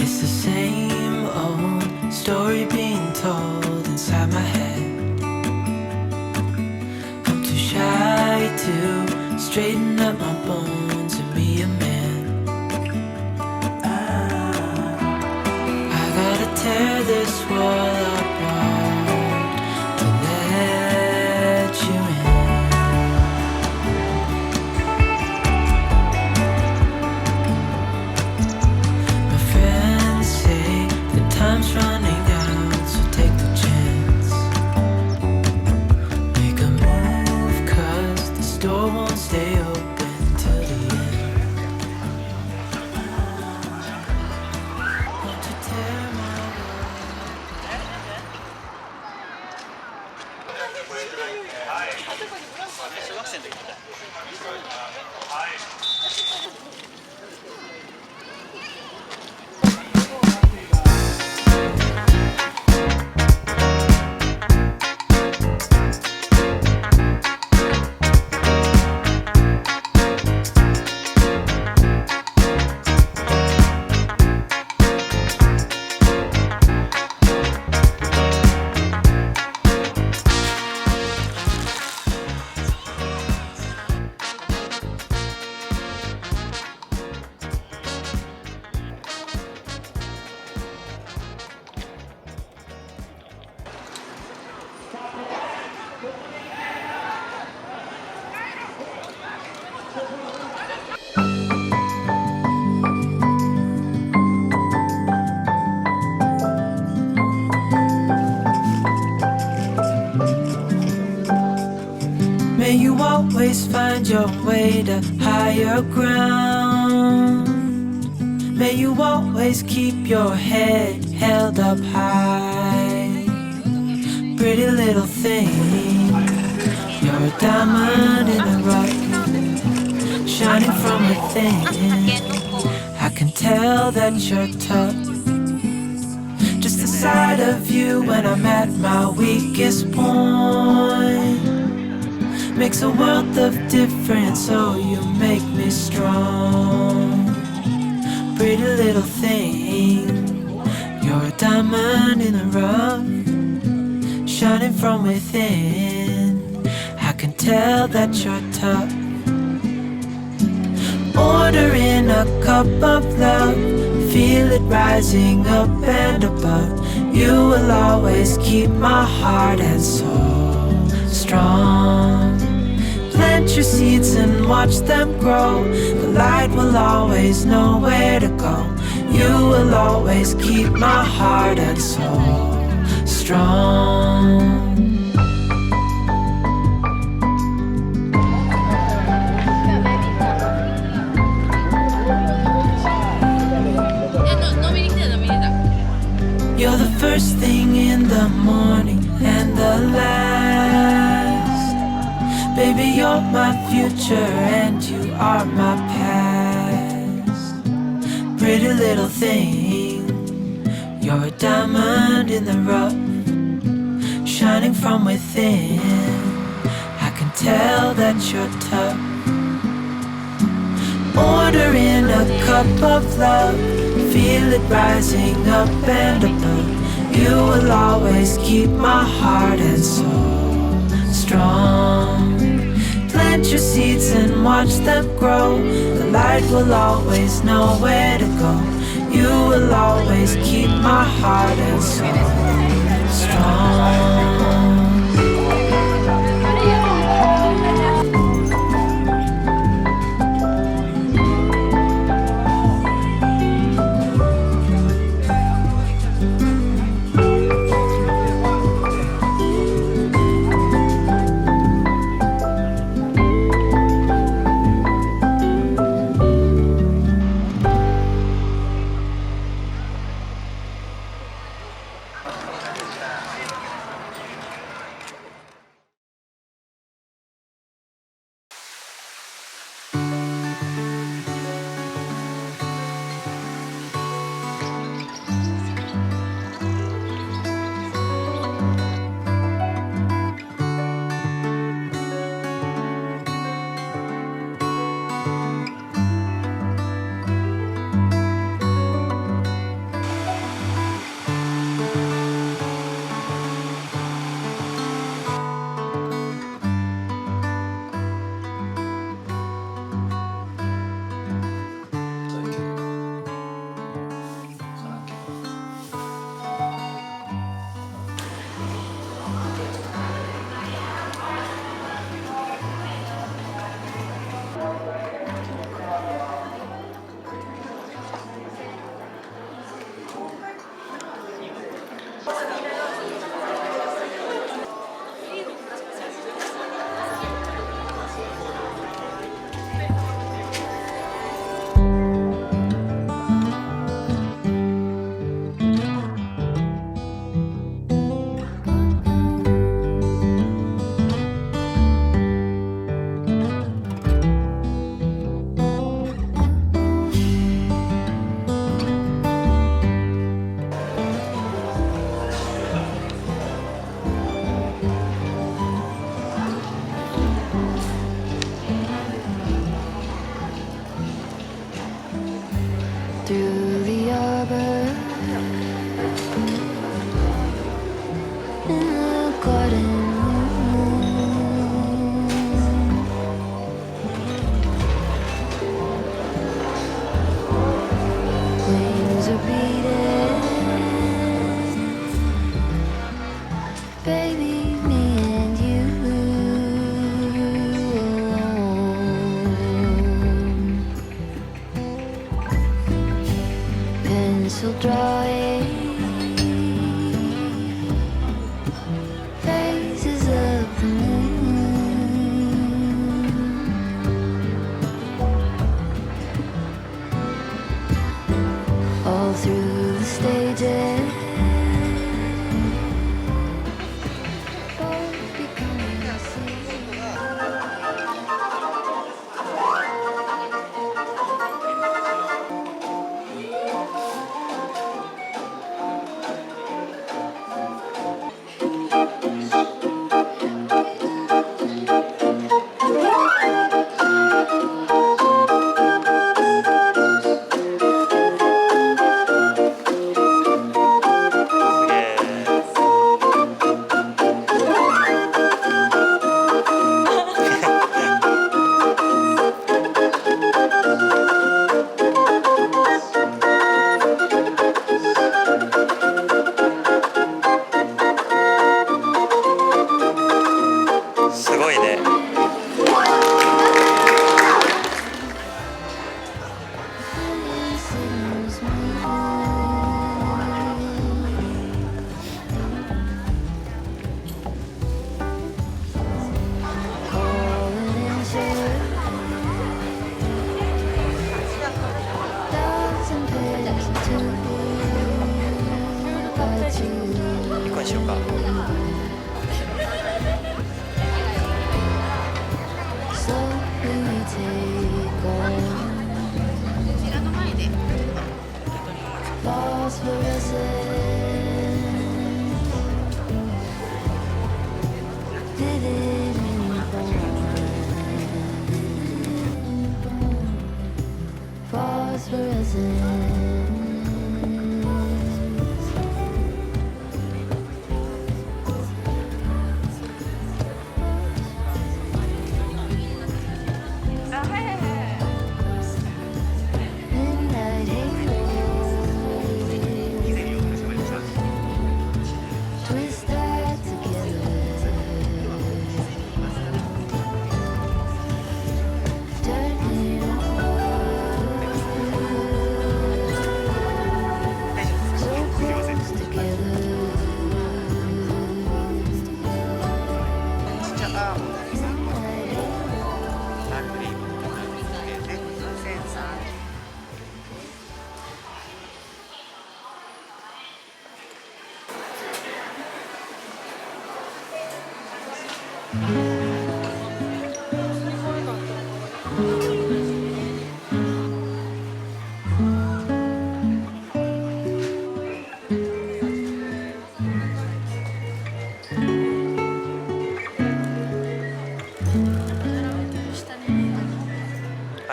It's the same old story being told inside my head. I'm too shy to straighten up my bones and be a man. I gotta tear this wall apart to let you in. My friends say the time's running out, so take the chance. Make a move, 'cause the store won't stay open till the end. Won't you tear my world? 小学生の時みたい。 May you always find your way to higher ground. May you always keep your head held up high. Pretty little thing, you're a diamond in the rough, shining from within. I can tell that you're tough. Just the sight of you when I'm at my weakest point makes a world of difference, oh, you make me strong. Pretty little thing, you're a diamond in the rough, shining from within. I can tell that you're tough. Ordering a cup of love, feel it rising up and above. You will always keep my heart and soul strong. Plant your seeds and watch them grow. The light will always know where to go. You will always keep my heart and soul strong. You're the first thing in the morning and the last. Baby, you're my future and you are my past. Pretty little thing, you're a diamond in the rough, shining from within. I can tell that you're tough. Ordering a cup of love, feel it rising up and above. You will always keep my heart and soul strong. Plant your seeds and watch them grow. The light will always know where to go. You will always keep my heart and soul strong.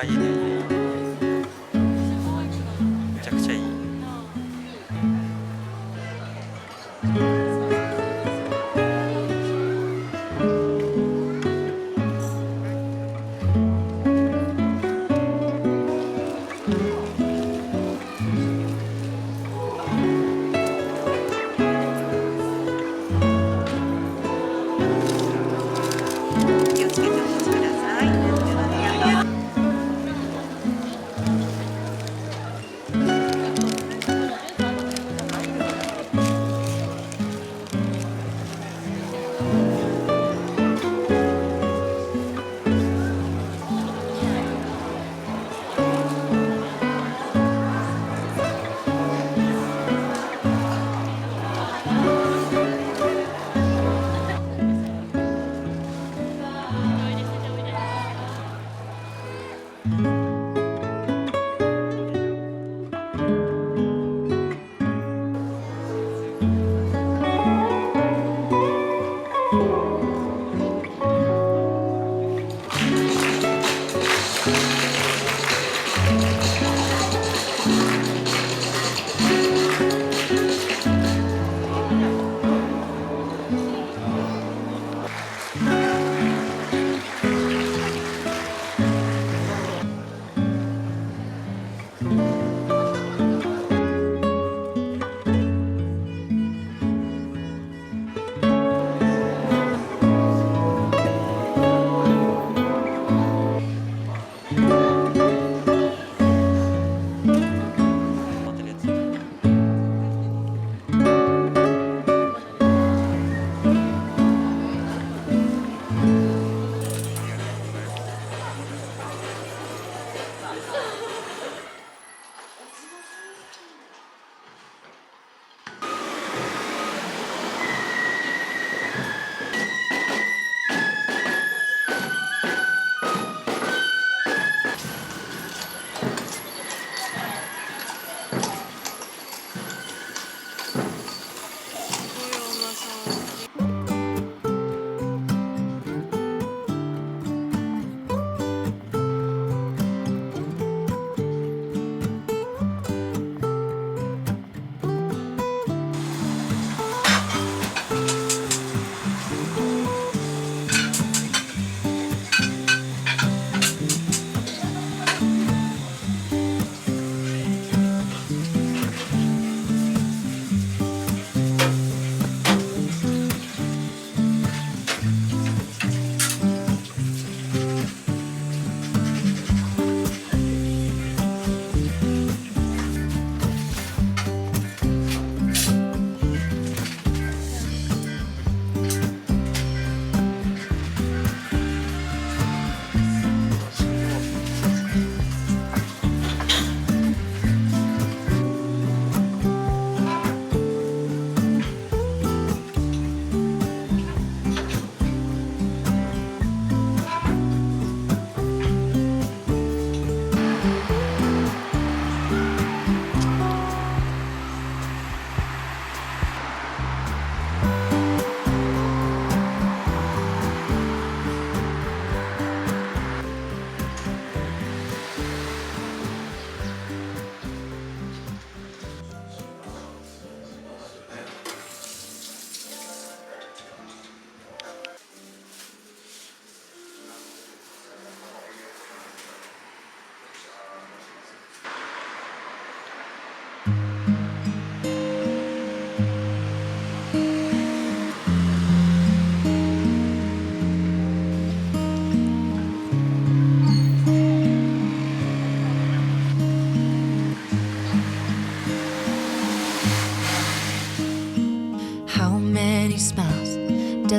あ、いいね。めちゃくちゃいい。気をつけてお持ちください。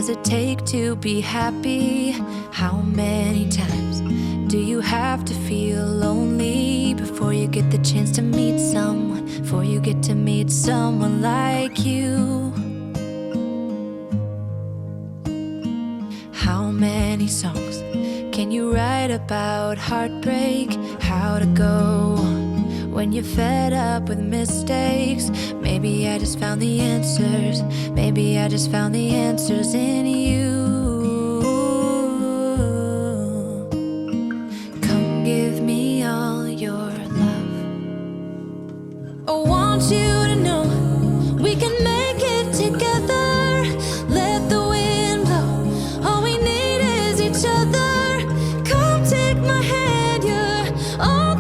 does it take to be happy? How many times do you have to feel lonely before you get the chance to meet someone, before you get to meet someone like you? How many songs can you write about heartbreak? How to go on when you're fed up with mistakes? Maybe I just found the answers. Maybe I just found the answers in you. Come give me all your love. I want you to know we can make it together. Let the wind blow. All we need is each other. Come take my hand, you're all